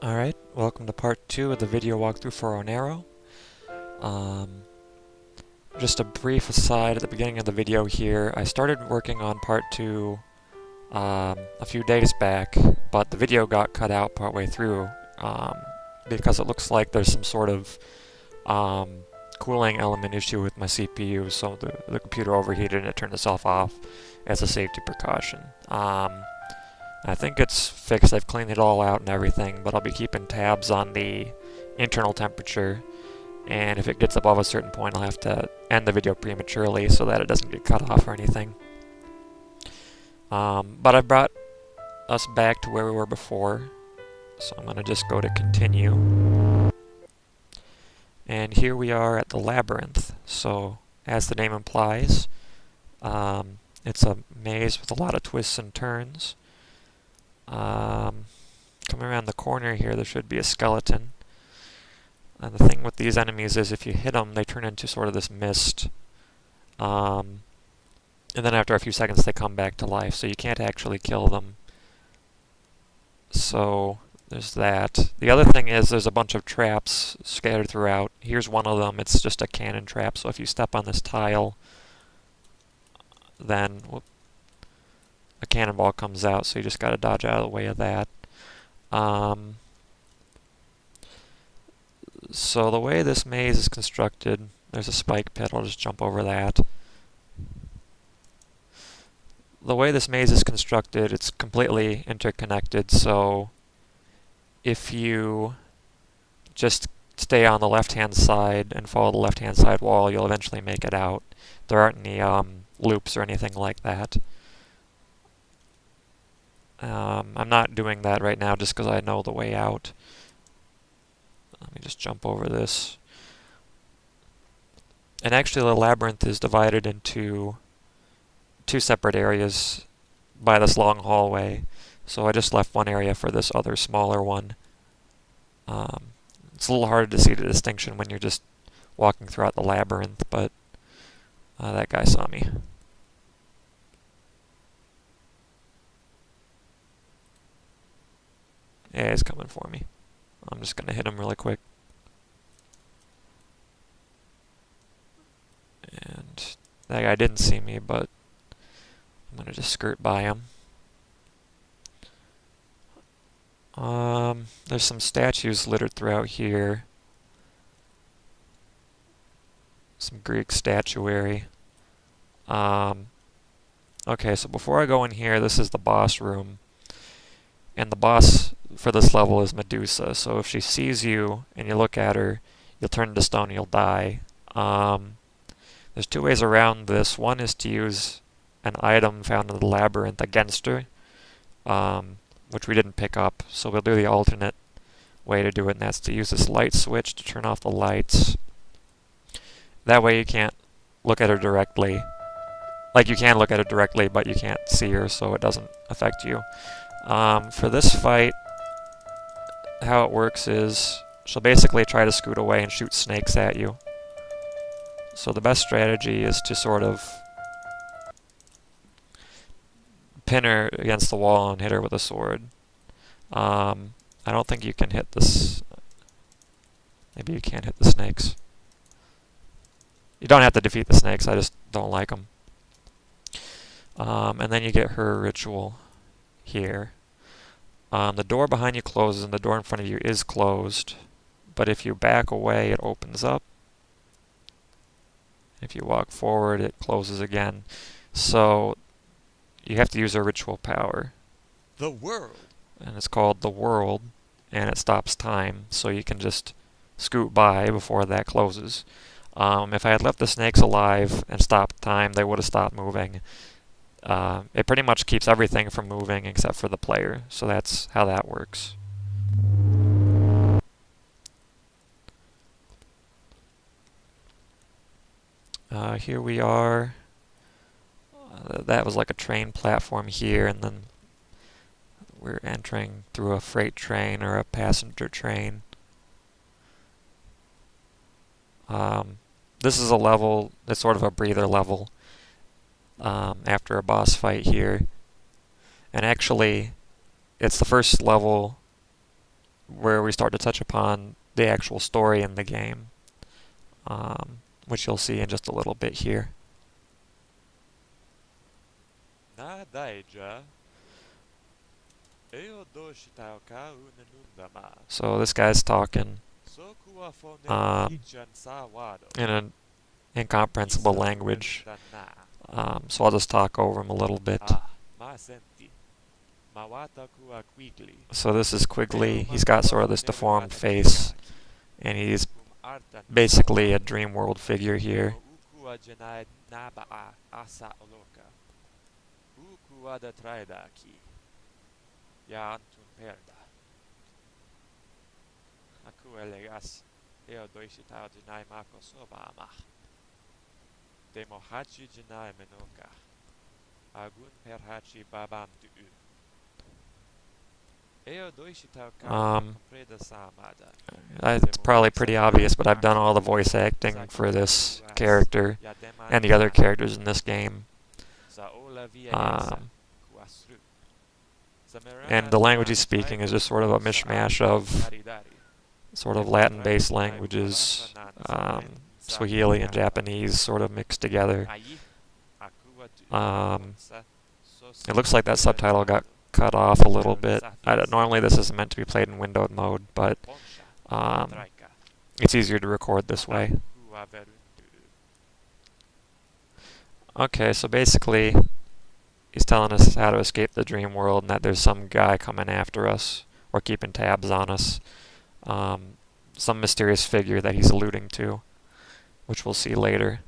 Alright, welcome to part 2 of the video walkthrough for Oneiro. Just a brief aside at the beginning of the video here. I started working on part 2 a few days back, but the video got cut out partway through because it looks like there's some sort of cooling element issue with my CPU, so the computer overheated and it turned itself off as a safety precaution. I think it's fixed. I've cleaned it all out and everything, but I'll be keeping tabs on the internal temperature, and if it gets above a certain point I'll have to end the video prematurely so that it doesn't get cut off or anything. But I brought us back to where we were before, so I'm going to just go to continue. And here we are at the labyrinth. So, as the name implies, it's a maze with a lot of twists and turns. Coming around the corner here, there should be a skeleton. And the thing with these enemies is if you hit them, they turn into sort of this mist. And then after a few seconds, they come back to life, so you can't actually kill them. So there's that. The other thing is there's a bunch of traps scattered throughout. Here's one of them. It's just a cannon trap, so if you step on this tile, then a cannonball comes out, so you just gotta dodge out of the way of that. So the way this maze is constructed, there's a spike pit, I'll just jump over that. The way this maze is constructed, it's completely interconnected, so if you just stay on the left-hand side and follow the left-hand side wall, you'll eventually make it out. There aren't any loops or anything like that. I'm not doing that right now just because I know the way out. Let me just jump over this. And actually the labyrinth is divided into two separate areas by this long hallway. So I just left one area for this other smaller one. It's a little hard to see the distinction when you're just walking throughout the labyrinth, but that guy saw me. Yeah, he's coming for me. I'm just going to hit him really quick. And that guy didn't see me, but I'm going to just skirt by him. There's some statues littered throughout here. Some Greek statuary. Okay, so before I go in here, this is the boss room. And the boss for this level is Medusa, so if she sees you and you look at her, you'll turn into stone and you'll die. There's two ways around this. One is to use an item found in the labyrinth against her, which we didn't pick up, so we'll do the alternate way to do it, and that's to use this light switch to turn off the lights. That way you can't look at her directly. Like, you can look at her directly, but you can't see her, so it doesn't affect you. For this fight, how it works is she'll basically try to scoot away and shoot snakes at you. So the best strategy is to sort of pin her against the wall and hit her with a sword. I don't think you can hit this. Maybe you can't hit the snakes. You don't have to defeat the snakes, I just don't like them. And then you get her ritual here. The door behind you closes and the door in front of you is closed, but if you back away it opens up. If you walk forward it closes again. So you have to use a ritual power. The world. And it's called the world, and it stops time, so you can just scoot by before that closes. If I had left the snakes alive and stopped time, they would have stopped moving. It pretty much keeps everything from moving except for the player, so that's how that works. Here we are. That was like a train platform here, and then we're entering through a freight train or a passenger train. This is a level that's sort of a breather level. After a boss fight here. And actually, it's the first level where we start to touch upon the actual story in the game, which you'll see in just a little bit here. So this guy's talking in an incomprehensible language, so I'll just talk over him a little bit. So this is Quigley. He's got sort of this deformed face, and he's basically a dream world figure here. It's probably pretty obvious, but I've done all the voice acting for this character and the other characters in this game. And the language he's speaking is just sort of a mishmash of sort of Latin-based languages, Swahili and Japanese sort of mixed together. It looks like that subtitle got cut off a little bit. Normally this isn't meant to be played in windowed mode, but it's easier to record this way. Okay, so basically he's telling us how to escape the dream world and that there's some guy coming after us or keeping tabs on us. Some mysterious figure that he's alluding to, which we'll see later.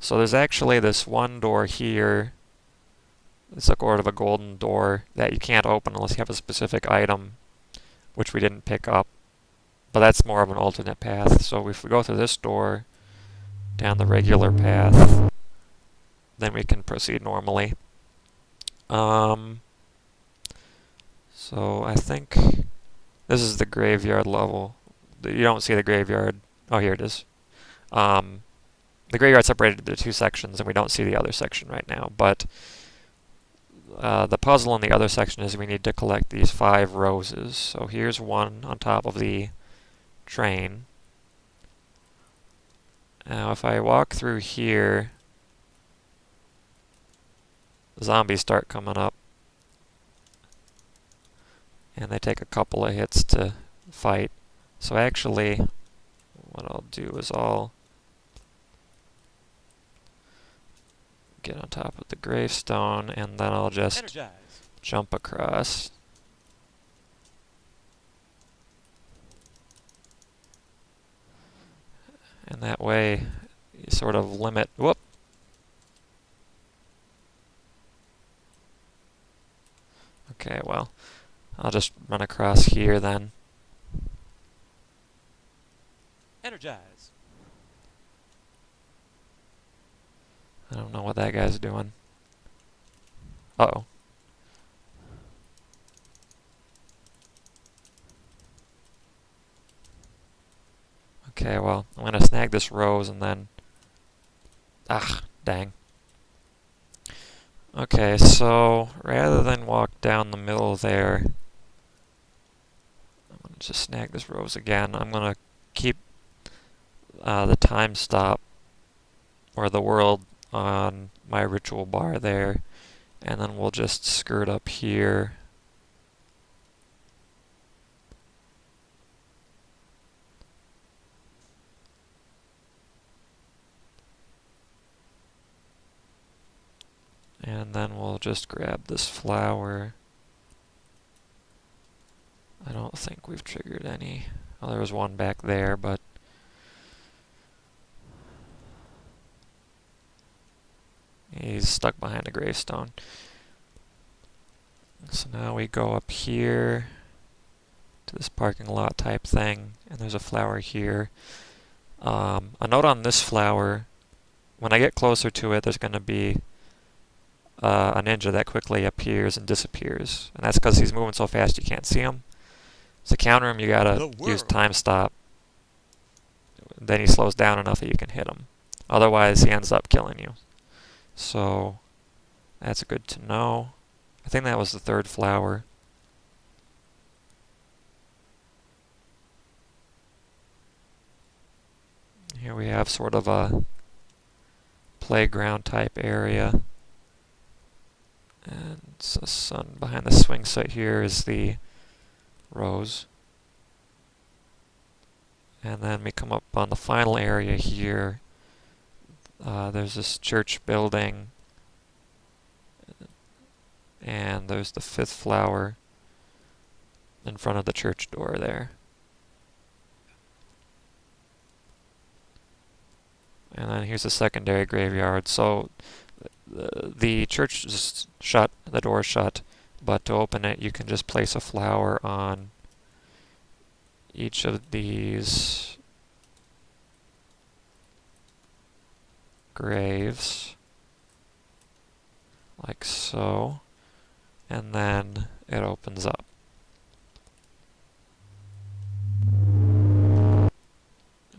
So there's actually this one door here. It's a sort of a golden door that you can't open unless you have a specific item, which we didn't pick up. But that's more of an alternate path. So if we go through this door, down the regular path, then we can proceed normally. So I think this is the graveyard level. You don't see the graveyard. Oh, here it is. The graveyard's separated into two sections, and we don't see the other section right now. But the puzzle in the other section is we need to collect these 5 roses. So here's one on top of the train. Now if I walk through here, zombies start coming up. And they take a couple of hits to fight. So actually, what I'll do is I'll get on top of the gravestone, and then I'll just jump across. And that way, you sort of limit... Whoop! Okay, well, I'll just run across here then. Energize. I don't know what that guy's doing. Uh-oh. Okay, well, I'm gonna snag this rose and then... Ah, dang. Okay, so rather than walk down the middle there, I'm gonna just snag this rose again. I'm gonna keep the time stop, or the world, on my ritual bar there, and then we'll just skirt up here. And then we'll just grab this flower. I don't think we've triggered any. Well, there was one back there, but he's stuck behind a gravestone. So now we go up here to this parking lot type thing, and there's a flower here. A note on this flower, when I get closer to it, there's going to be a ninja that quickly appears and disappears. And that's because he's moving so fast you can't see him. To counter him, you gotta use time stop. Then he slows down enough that you can hit him. Otherwise, he ends up killing you. So, that's good to know. I think that was the third flower. Here we have sort of a playground type area. And so sun behind the swing set here is the rose. And then we come up on the final area here. There's this church building. And there's the fifth flower in front of the church door there. And then here's the secondary graveyard. So the church is shut, the door is shut, but to open it you can just place a flower on each of these graves, like so, and then it opens up.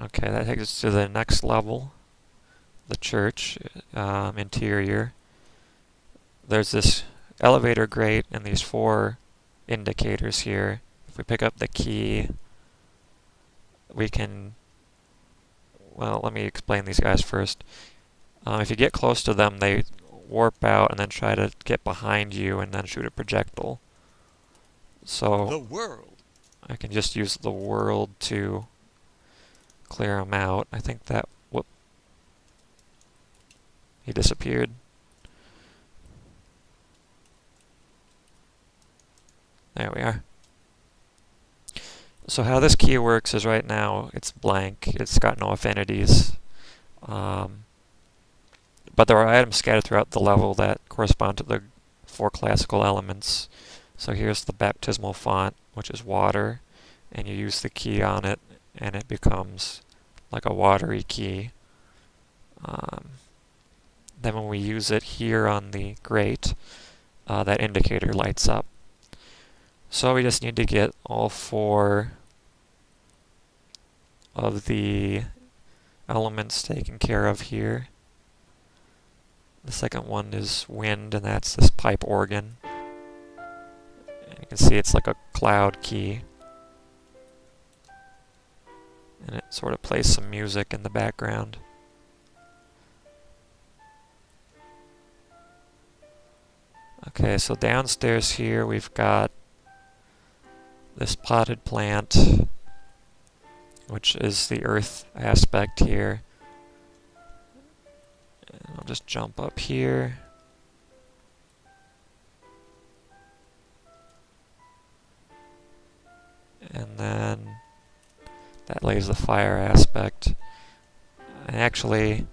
Okay, that takes us to the next level, the church interior. There's this elevator grate and these 4 indicators here. If we pick up the key, we can, well, let me explain these guys first. If you get close to them, they warp out and then try to get behind you and then shoot a projectile. So The world. I can just use the world to clear him out. I think that, whoop, he disappeared. There we are. So how this key works is right now it's blank. It's got no affinities. But there are items scattered throughout the level that correspond to the 4 classical elements. So here's the baptismal font, which is water, and you use the key on it and it becomes like a watery key. Then when we use it here on the grate, that indicator lights up. So we just need to get all 4 of the elements taken care of here. The second one is wind, and that's this pipe organ. And you can see it's like a cloud key. And it sort of plays some music in the background. Okay, so downstairs here we've got this potted plant, which is the earth aspect here. And I'll just jump up here. And then that lays the fire aspect. And actually,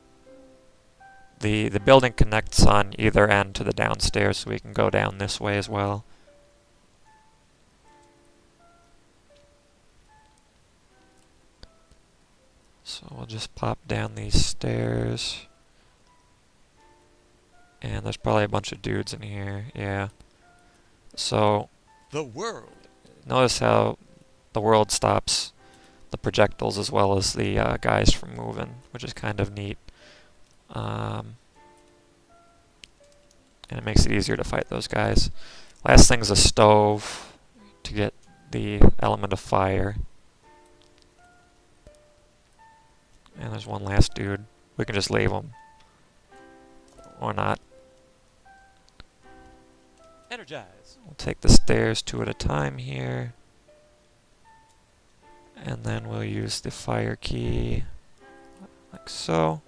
the building connects on either end to the downstairs, so we can go down this way as well. So we'll just pop down these stairs. And there's probably a bunch of dudes in here, yeah. So, The world. notice how the world stops the projectiles as well as the guys from moving, which is kind of neat. And it makes it easier to fight those guys. Last thing's a stove to get the element of fire. And there's one last dude. We can just leave him. Or not. Energize. We'll take the stairs 2 at a time here. And then we'll use the fire key. Like so.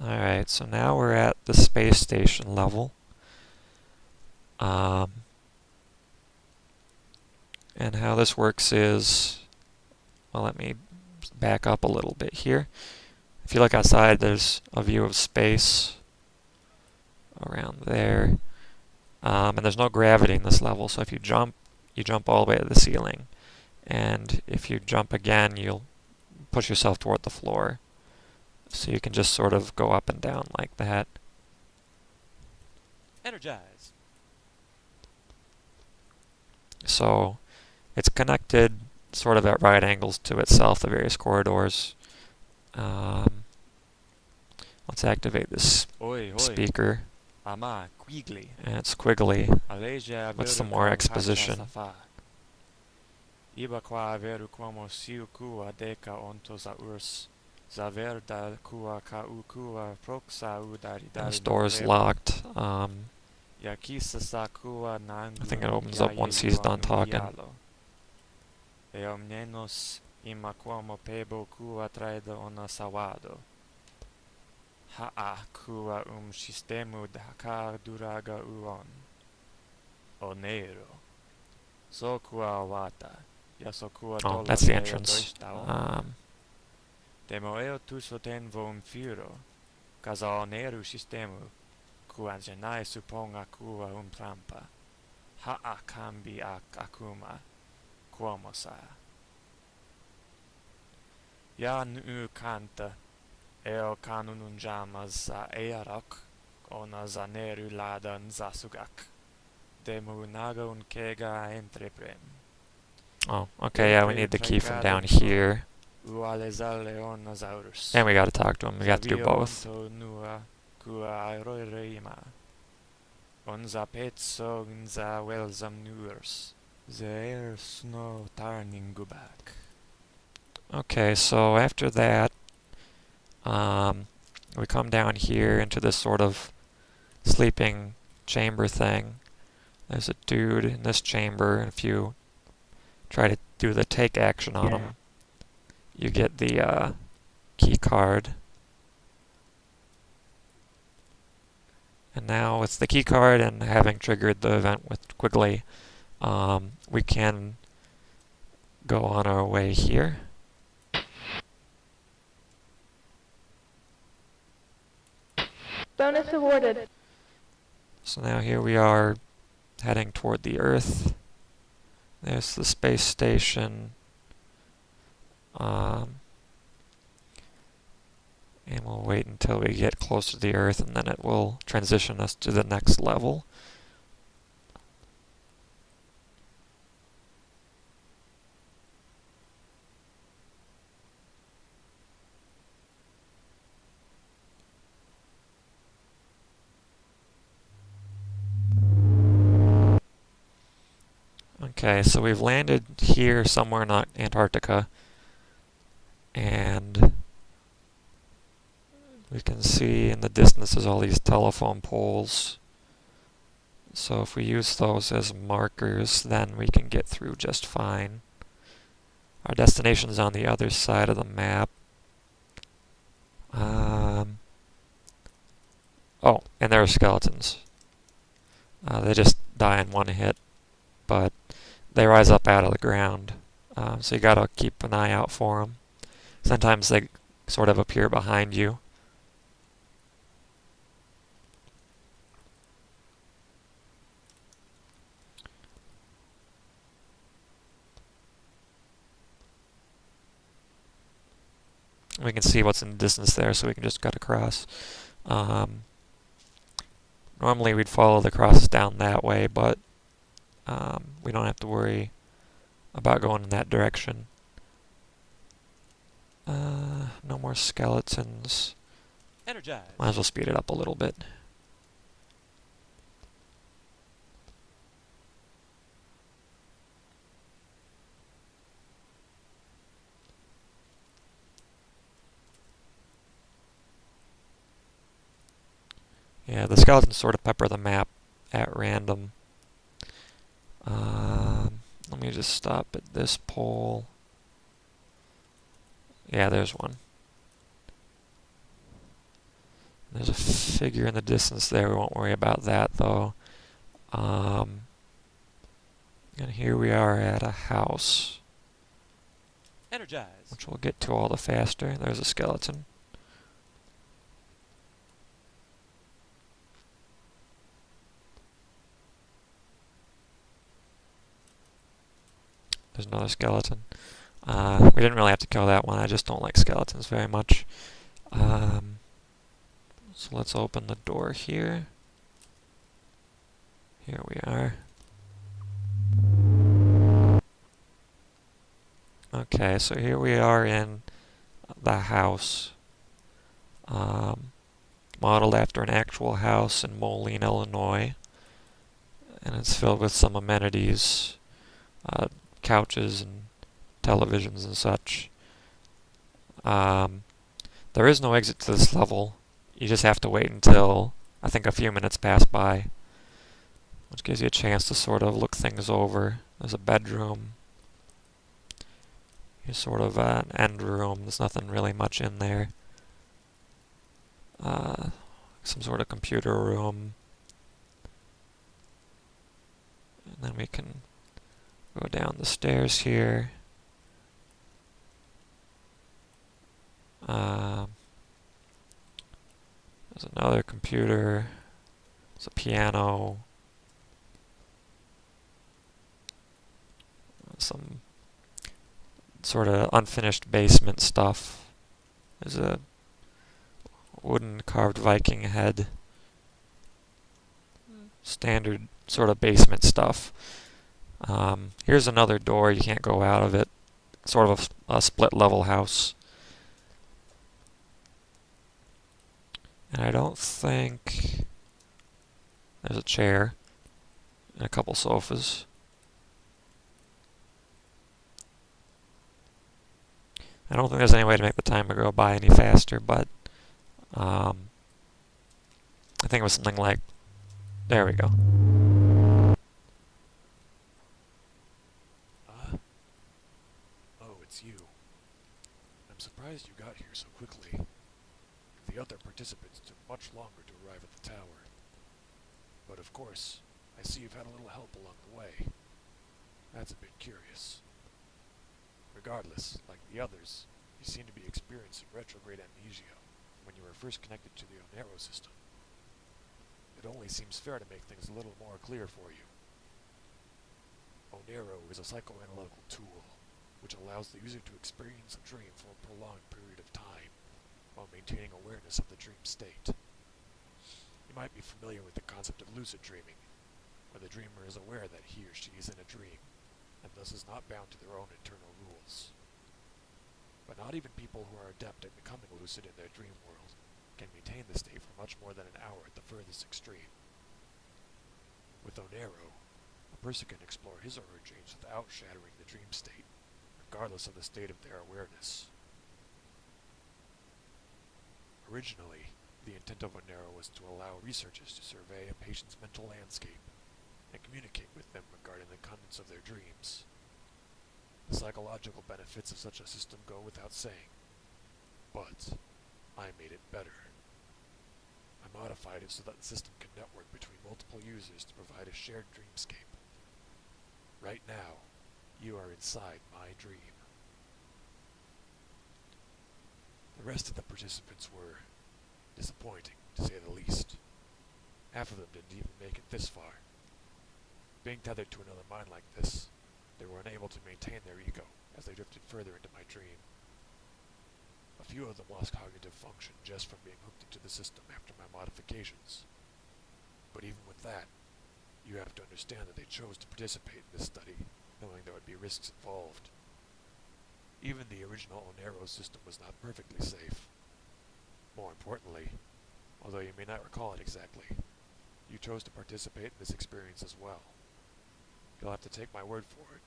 Alright, so now we're at the space station level. And how this works is, well, let me back up a little bit here. If you look outside, there's a view of space around there. And there's no gravity in this level, so if you jump all the way to the ceiling. And if you jump again, you'll push yourself toward the floor. So you can just sort of go up and down like that. Energize. So it's connected sort of at right angles to itself, the various corridors. Let's activate this Oi, oi. speaker. Ama quigley. And it's squiggly. Aleja with some more exposition. Iba qua veru quomo siu cua deca ontos a urs, za verda cua ca u cua proxa And this udaridari no door is vebo. locked. Ya kisa sa cua I think nanglu it opens ya up ye once he's yuam done talking. nuialo. E omnenos ima quomo pebo cua traida ona sawado. Ha'a cua sistemu daka duraga uon. Oneiro. So cua wata. Ya so cua Oh, dola that's the seya entrance. doistao. Demo eo tu soten vom firo. Casa oneru sistemu. Cua genai suponga cua trampa. Ha'a cambi ac akuma. Quomo sa. Ya nu canta. Eo canunun jamas sa earok. Ona zaneru ladan zasugak. Demu naga un kega entreprem. Oh, okay, yeah, we need the key from down here. Ualezaleonasaurus. And we gotta talk to him. We got to do Savio both. onto nua cua aeroreima. Onza pezzo inza welsam nuers. Zeer snow tarningubak. Okay, so after that, we come down here into this sort of sleeping chamber thing. There's a dude in this chamber, and if you try to do the take action on him, you get the key card. And now with the key card and having triggered the event with Quigley, we can go on our way here. Bonus awarded. So now here we are heading toward the Earth. There's the space station. And we'll wait until we get close to the Earth, and then it will transition us to the next level. Okay, so we've landed here somewhere in Antarctica, and we can see in the distance there's all these telephone poles. So if we use those as markers, then we can get through just fine. Our destination is on the other side of the map. Oh, and there are skeletons. They just die in one hit, but they rise up out of the ground. So you gotta keep an eye out for them. Sometimes they sort of appear behind you. We can see what's in the distance there, so we can just cut across. Normally we'd follow the crosses down that way, but we don't have to worry about going in that direction. No more skeletons. Energize. Might as well speed it up a little bit. Yeah, the skeletons sort of pepper the map at random. Let me just stop at this pole. Yeah, there's one. There's a figure in the distance there. We won't worry about that, though. And here we are at a house, Energize. which we'll get to all the faster. There's a skeleton. There's another skeleton. We didn't really have to kill that one. I just don't like skeletons very much. So let's open the door here. Here we are. Okay, so here we are in the house. Modeled after an actual house in Moline, Illinois. And it's filled with some amenities. Couches and televisions and such. Um, there is no exit to this level. You just have to wait until, I think, a few minutes pass by, which gives you a chance to sort of look things over. There's a bedroom. Here's sort of an end room. There's nothing really much in there. Some sort of computer room. And then we can go down the stairs here. There's another computer. There's a piano. Some sort of unfinished basement stuff. There's a wooden carved Viking head. Standard sort of basement stuff. Here's another door. You can't go out of it. Sort of a split level house. And I don't think there's a chair and a couple sofas. I don't think there's any way to make the timer go by any faster, but I think it was something like, there we go. Oh, it's you. I'm surprised you got here so quickly. The other participants took much longer to arrive at the tower. But of course, I see you've had a little help along the way. That's a bit curious. Regardless, like the others, you seem to be experiencing retrograde amnesia when you were first connected to the Oneiro system. It only seems fair to make things a little more clear for you. Oneiro is a psychoanalytical tool, which allows the user to experience a dream for a prolonged period of time, while maintaining awareness of the dream state. You might be familiar with the concept of lucid dreaming, where the dreamer is aware that he or she is in a dream, and thus is not bound to their own internal rules. But not even people who are adept at becoming lucid in their dream world can maintain this state for much more than an hour at the furthest extreme. With Oneiro, a person can explore his or her dreams without shattering the dream state, regardless of the state of their awareness. Originally, the intent of Oneiro was to allow researchers to survey a patient's mental landscape and communicate with them regarding the contents of their dreams. The psychological benefits of such a system go without saying, but I made it better. I modified it so that the system can network between multiple users to provide a shared dreamscape. Right now, you are inside my dream. The rest of the participants were disappointing, to say the least. Half of them didn't even make it this far. Being tethered to another mind like this, they were unable to maintain their ego as they drifted further into my dream. A few of them lost cognitive function just from being hooked into the system after my modifications. But even with that, you have to understand that they chose to participate in this study, knowing there would be risks involved. Even the original Oneiro system was not perfectly safe. More importantly, although you may not recall it exactly, you chose to participate in this experience as well. You'll have to take my word for it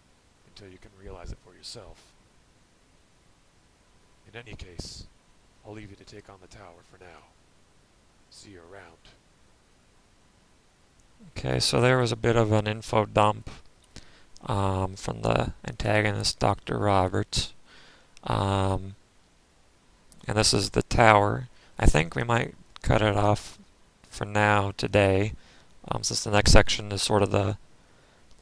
until you can realize it for yourself. In any case, I'll leave you to take on the tower for now. See you around. Okay, so there was a bit of an info dump from the antagonist, Dr. Roberts. And this is the tower. I think we might cut it off for now today, since the next section is sort of the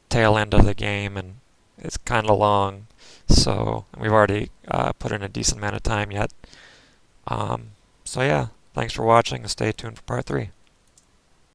tail end of the game, and it's kind of long, so we've already put in a decent amount of time yet. So yeah, thanks for watching, and stay tuned for part 3.